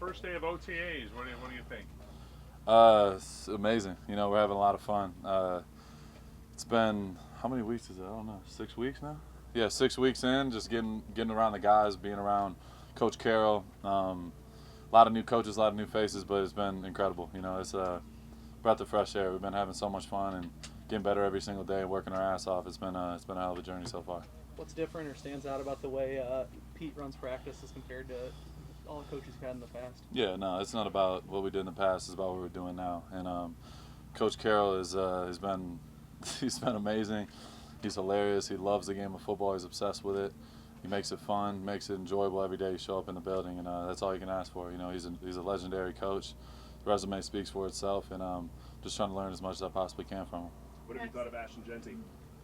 first day of OTAs. What do you think? It's amazing. We're having a lot of fun. It's been, how many weeks is it? I don't know. 6 weeks now? Yeah, 6 weeks in, just getting around the guys, being around Coach Carroll. A lot of new coaches, a lot of new faces, but it's been incredible. It's a breath of fresh air. We've been having so much fun and getting better every single day, working our ass off. It's been a hell of a journey so far. What's different or stands out about the way Pete runs practice as compared to all the coaches you've had in the past? Yeah, no, it's not about what we did in the past. It's about what we're doing now. And Coach Carroll has been he's been amazing. He's hilarious. He loves the game of football. He's obsessed with it. He makes it fun, makes it enjoyable every day you show up in the building, and that's all you can ask for. He's a legendary coach. The resume speaks for itself, and just trying to learn as much as I possibly can from him. What have you thought of Ashton Genty?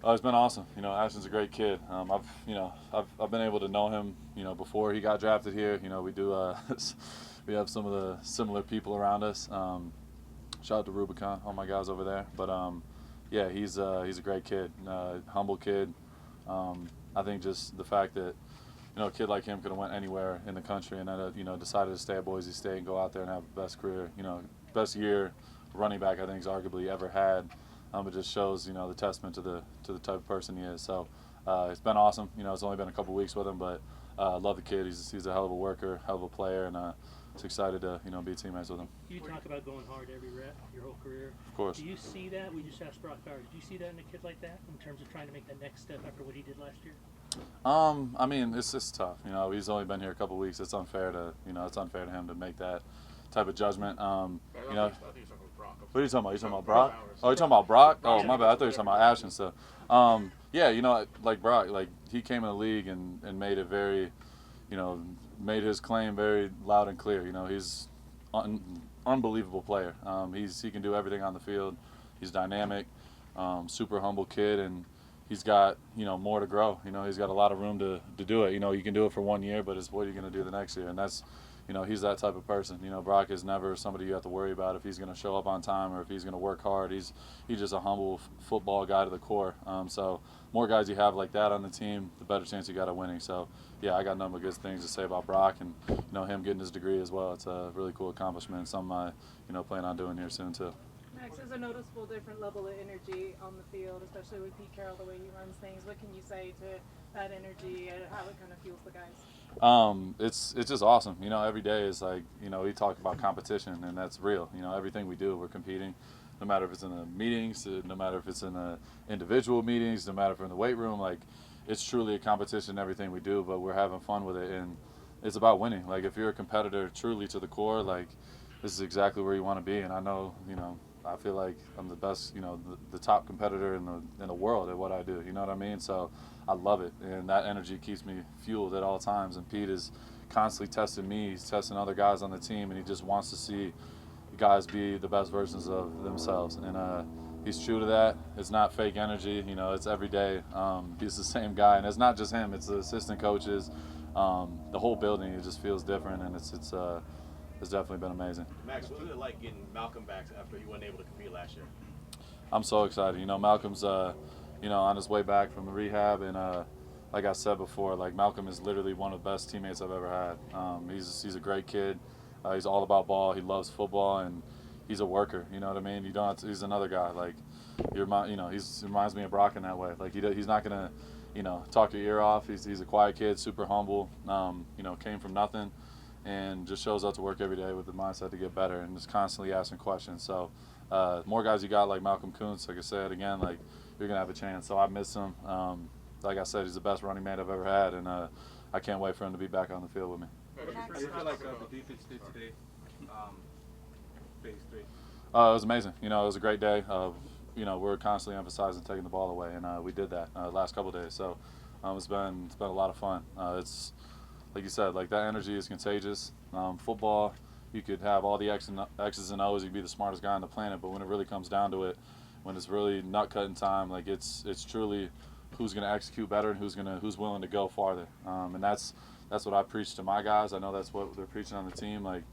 Oh, it's been awesome. Ashton's a great kid. I've been able to know him, before he got drafted here. We do we have some of the similar people around us. Shout out to Rubicon, all my guys over there. But yeah, he's a great kid, humble kid. I think just the fact that a kid like him could have went anywhere in the country and then decided to stay at Boise State and go out there and have the best career, best year running back I think he's arguably ever had. It just shows, the testament to the type of person he is. So it's been awesome. It's only been a couple weeks with him, but I love the kid. He's a hell of a worker, hell of a player, and it's excited to be teammates with him. You talk about going hard every rep your whole career. Of course. Do you see that? We just asked Brock Bowers. Do you see that in a kid like that in terms of trying to make that next step after what he did last year? I mean, it's just tough. He's only been here a couple weeks. It's unfair to him to make that type of judgment. What are you talking about? You talking about Brock? Oh, you talking about Brock? Oh, my bad. I thought you were talking about Ashton stuff. Yeah, like Brock, like he came in the league and made it very, made his claim very loud and clear. He's unbelievable player. He can do everything on the field. He's dynamic, super humble kid, and he's got more to grow. He's got a lot of room to do it. You can do it for 1 year, but it's what are you going to do the next year? And that's he's that type of person. Brock is never somebody you have to worry about if he's going to show up on time or if he's going to work hard. He's just a humble football guy to the core. So more guys you have like that on the team, the better chance you got of winning. So yeah, I got nothing but good things to say about Brock and him getting his degree as well. It's a really cool accomplishment. Something I plan on doing here soon too. Max, there's a noticeable different level of energy on the field, especially with Pete Carroll, the way he runs things. What can you say to that energy and how it kind of fuels the guys? It's just awesome. Every day is like, we talk about competition, and that's real. Everything we do, we're competing, no matter if it's in the meetings, no matter if it's in the individual meetings, no matter if we're in the weight room. Like, it's truly a competition in everything we do, but we're having fun with it, and it's about winning. Like, if you're a competitor truly to the core, like, this is exactly where you want to be. And I know, I feel like I'm the best, the top competitor in the world at what I do. You know what I mean? So I love it, and that energy keeps me fueled at all times. And Pete is constantly testing me. He's testing other guys on the team, and he just wants to see guys be the best versions of themselves. And he's true to that. It's not fake energy. It's every day. He's the same guy, and it's not just him. It's the assistant coaches, the whole building. It just feels different, and it's definitely been amazing. Max, what was it like getting Malcolm back after he wasn't able to compete last year? I'm so excited. Malcolm's, on his way back from the rehab, and like I said before, like Malcolm is literally one of the best teammates I've ever had. He's a great kid. He's all about ball. He loves football, and he's a worker. You know what I mean? You don't have to, he's another guy. Like he reminds me of Brock in that way. Like he's not gonna, talk your ear off. He's a quiet kid, super humble. Came from nothing, and just shows up to work every day with the mindset to get better and just constantly asking questions. So more guys you got like Malcolm Kuntz, like I said, again, like you're going to have a chance. So I miss him. Like I said, he's the best running man I've ever had, and I can't wait for him to be back on the field with me. How do you feel like the defense did today, phase 3? It was amazing. It was a great day. We're constantly emphasizing taking the ball away, and we did that last couple of days. So it's been a lot of fun. It's like you said, like that energy is contagious. Football, you could have all the X's and O's, you could be the smartest guy on the planet, but when it really comes down to it, when it's really nut cutting time, like it's truly who's going to execute better and who's willing to go farther. And that's what I preach to my guys. I know that's what they're preaching on the team. Like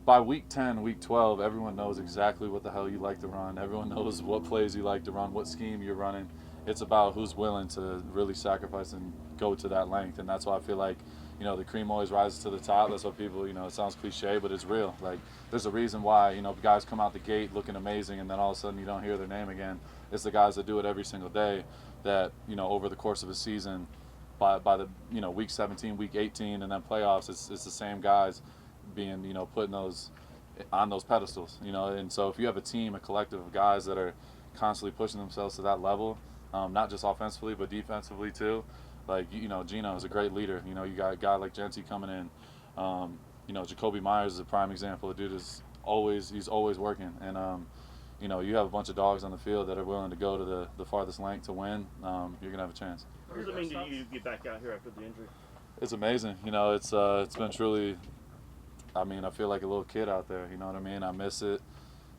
by week 10, week 12, everyone knows exactly what the hell you like to run. Everyone knows what plays you like to run, what scheme you're running. It's about who's willing to really sacrifice and go to that length. And that's why I feel like, you know, the cream always rises to the top. That's what people, you know, it sounds cliche, but it's real. Like, there's a reason why, you know, guys come out the gate looking amazing and then all of a sudden you don't hear their name again. It's the guys that do it every single day that, you know, over the course of a season, by the, you know, week 17, week 18, and then playoffs, it's the same guys being, you know, putting those on those pedestals, you know. And so if you have a team, a collective of guys that are constantly pushing themselves to that level, not just offensively but defensively too, like, you know, Gino is a great leader. You know, you got a guy like Genty coming in. You know, Jacoby Myers is a prime example. The dude he's always working, and you know, you have a bunch of dogs on the field that are willing to go to the farthest length to win. You're gonna have a chance. What does it mean to you to get back out here after the injury? It's amazing. You know, it's been truly. I mean, I feel like a little kid out there. You know what I mean? I miss it.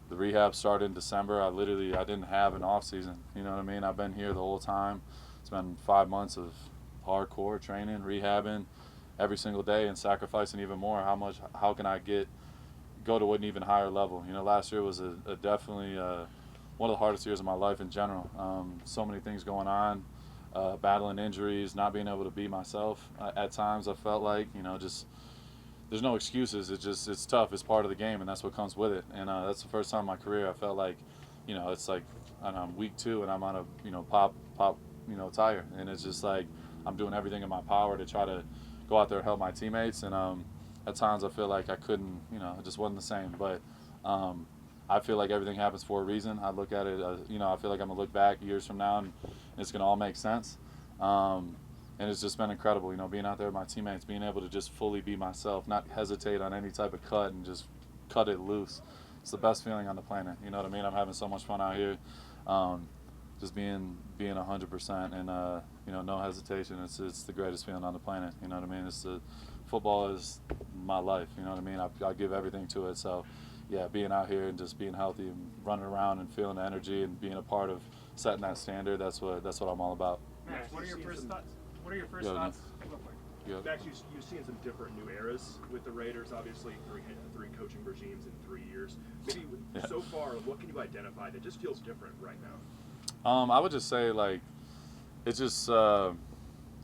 The rehab started in December. I didn't have an off season. You know what I mean? I've been here the whole time. It's been 5 months of hardcore training, rehabbing every single day, and sacrificing even more. How can I go to an even higher level? You know, last year was definitely one of the hardest years of my life in general. So many things going on, battling injuries, not being able to be myself. At times I felt like, you know, just there's no excuses. It's tough. It's part of the game, and that's what comes with it. And that's the first time in my career I felt like, you know, it's like I'm week 2 and I'm on a, you know, pop, you know, tire, and it's just like I'm doing everything in my power to try to go out there and help my teammates. And at times I feel like I couldn't, you know, it just wasn't the same. But I feel like everything happens for a reason. I look at it, you know, I feel like I'm gonna look back years from now and it's gonna all make sense. And it's just been incredible, you know, being out there with my teammates, being able to just fully be myself, not hesitate on any type of cut, and just cut it loose. It's the best feeling on the planet. You know what I mean? I'm having so much fun out here, just being 100%, and you know, no hesitation. It's the greatest feeling on the planet. You know what I mean? Football is my life. You know what I mean? I give everything to it. So yeah, being out here and just being healthy and running around and feeling the energy and being a part of setting that standard, that's what I'm all about. Max, what are your first thoughts? What are your first Yo, thoughts? Max, you've seen some different new eras with the Raiders. Obviously, three coaching regimes in 3 years. Maybe so far, what can you identify that just feels different right now? I would just say, like, it's just I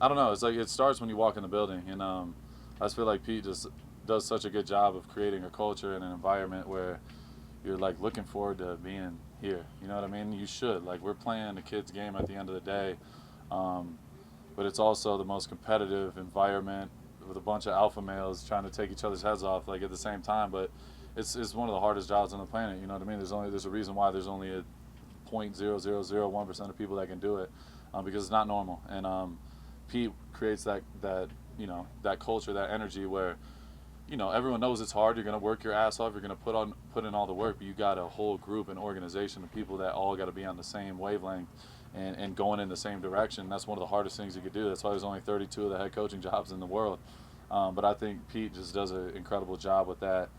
don't know. It's like it starts when you walk in the building, and I just feel like Pete just does such a good job of creating a culture and an environment where you're like looking forward to being here. You know what I mean? You should. Like, we're playing the kids' game at the end of the day. But it's also the most competitive environment with a bunch of alpha males trying to take each other's heads off, like, at the same time. But it's one of the hardest jobs on the planet. You know what I mean? There's a reason why there's only a 0.0001% of people that can do it, because it's not normal. And Pete creates that you know, that culture, that energy where, you know, everyone knows it's hard. You're gonna work your ass off. You're gonna put in all the work, but you got a whole group and organization of people that all got to be on the same wavelength and going in the same direction. That's one of the hardest things you could do. That's why there's only 32 of the head coaching jobs in the world. But I think Pete just does an incredible job with that.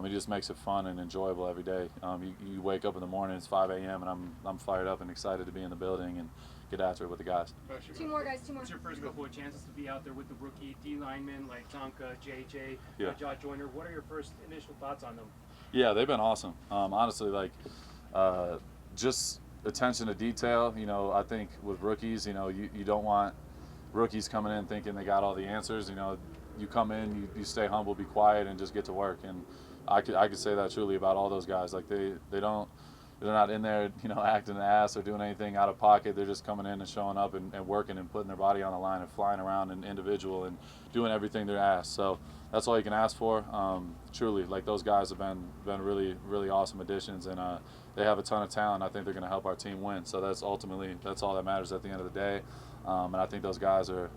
He just makes it fun and enjoyable every day. You wake up in the morning, it's 5 a.m., and I'm fired up and excited to be in the building and get after it with the guys. Two more guys, two more. What's your first couple of chances to be out there with the rookie D linemen like Tonka, JJ, Josh Joyner? What are your first initial thoughts on them? Yeah, they've been awesome. Honestly, like, just attention to detail. You know, I think with rookies, you know, you don't want rookies coming in thinking they got all the answers. You know, you come in, you stay humble, be quiet, and just get to work. And I could say that truly about all those guys. Like, they're not in there, you know, acting an ass or doing anything out of pocket. They're just coming in and showing up and working and putting their body on the line and flying around and individual and doing everything they're asked. So that's all you can ask for. Truly, like, those guys have been really, really awesome additions, and they have a ton of talent. I think they're going to help our team win. So that's all that matters at the end of the day. And I think those guys are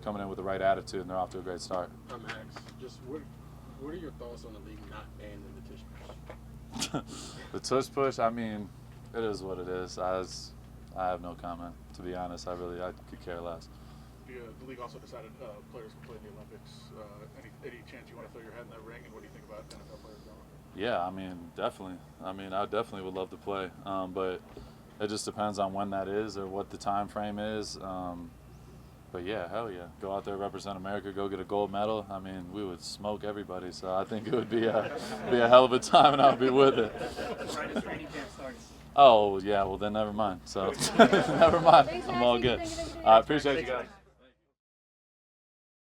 coming in with the right attitude, and they're off to a great start. Max, just what are your thoughts on the league not banning the tush push? The tush push, I mean, it is what it is. I have no comment, to be honest. I could care less. The league also decided players can play in the Olympics. Any chance you want to throw your head in that ring, and what do you think about NFL players going? Yeah, I mean, definitely. I mean, I definitely would love to play, but it just depends on when that is or what the time frame is. But yeah, hell yeah, go out there, represent America, go get a gold medal. I mean, we would smoke everybody. So I think it would be a hell of a time, and I'd be with it. Right as training camp starts. Oh yeah, well then never mind. So never mind. I'm all good. I appreciate you guys.